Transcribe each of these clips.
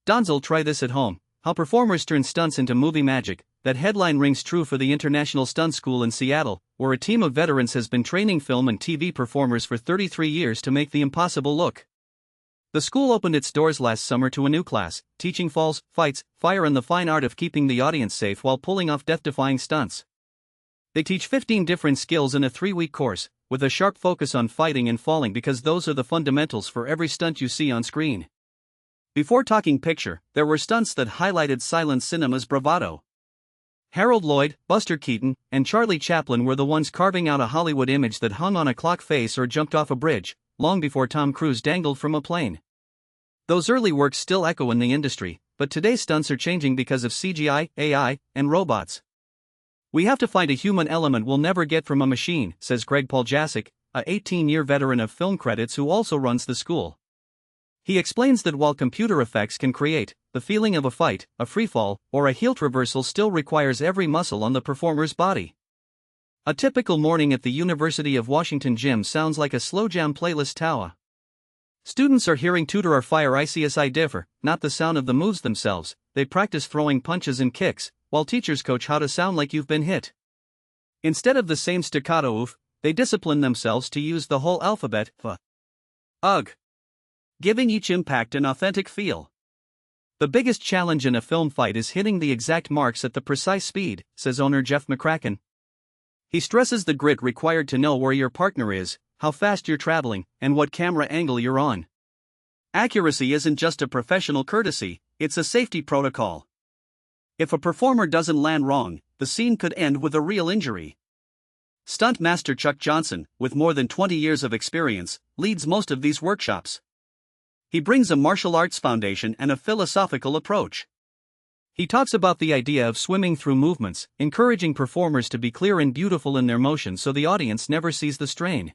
Don't'll try this at home. How performers turn stunts into movie magic. That headline rings true for the International Stunt School in Seattle, where a team of veterans has been training film and TV performers for 33 years to make the impossible look. The school opened its doors last summer to a new class, teaching falls, fights, fire and the fine art of keeping the audience safe while pulling off death-defying stunts. They teach 15 different skills in a 3-week course, with a sharp focus on fighting and falling because those are the fundamentals for every stunt you see on screen. Before talking picture, there were stunts that highlighted silent cinema's bravado. Harold Lloyd, Buster Keaton, and Charlie Chaplin were the ones carving out a Hollywood image that hung on a clock face or jumped off a bridge, long before Tom Cruise dangled from a plane. Those early works still echo in the industry, but today's stunts are changing because of CGI, AI, and robots. We have to find a human element we'll never get from a machine, says Greg Poljasic, a 18-year veteran of film credits who also runs the school. He explains that while computer effects can create the feeling of a fight, a freefall, or a heel reversal still requires every muscle on the performer's body. A typical morning at the University of Washington gym sounds like a slow jam playlist tawa. Students are hearing tutor or fire ICSI differ, not the sound of the moves themselves. They practice throwing punches and kicks, while teachers coach how to sound like you've been hit. Instead of the same staccato oof, they discipline themselves to use the whole alphabet, ugh, giving each impact an authentic feel. The biggest challenge in a film fight is hitting the exact marks at the precise speed, says owner Jeff McCracken. He stresses the grit required to know where your partner is, how fast you're traveling, and what camera angle you're on. Accuracy isn't just a professional courtesy, it's a safety protocol. If a performer doesn't land wrong, the scene could end with a real injury. Stunt master Chuck Johnson, with more than 20 years of experience, leads most of these workshops. He brings a martial arts foundation and a philosophical approach. He talks about the idea of swimming through movements, encouraging performers to be clear and beautiful in their motion so the audience never sees the strain.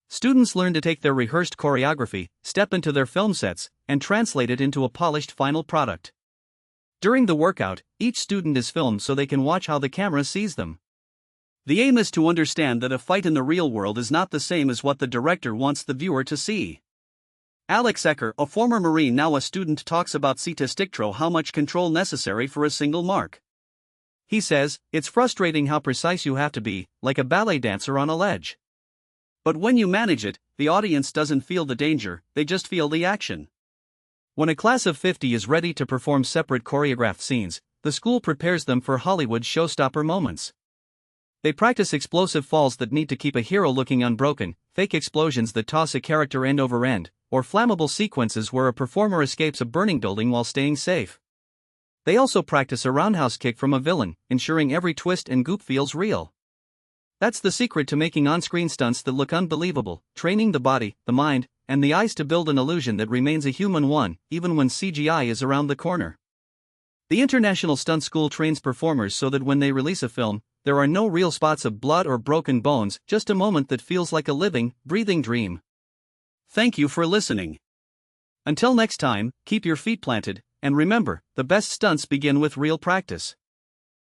Students learn to take their rehearsed choreography, step into their film sets, and translate it into a polished final product. During the workout, each student is filmed so they can watch how the camera sees them. The aim is to understand that a fight in the real world is not the same as what the director wants the viewer to see. Alex Ecker, a former Marine now a student, talks about stiktro, how much control necessary for a single mark. He says, it's frustrating how precise you have to be, like a ballet dancer on a ledge. But when you manage it, the audience doesn't feel the danger, they just feel the action. When a class of 50 is ready to perform separate choreographed scenes, the school prepares them for Hollywood showstopper moments. They practice explosive falls that need to keep a hero looking unbroken, fake explosions that toss a character end over end, or flammable sequences where a performer escapes a burning building while staying safe. They also practice a roundhouse kick from a villain, ensuring every twist and goop feels real. That's the secret to making on-screen stunts that look unbelievable, training the body, the mind, and the eyes to build an illusion that remains a human one, even when CGI is around the corner. The International Stunt School trains performers so that when they release a film, there are no real spots of blood or broken bones, just a moment that feels like a living, breathing dream. Thank you for listening. Until next time, keep your feet planted, and remember, the best stunts begin with real practice.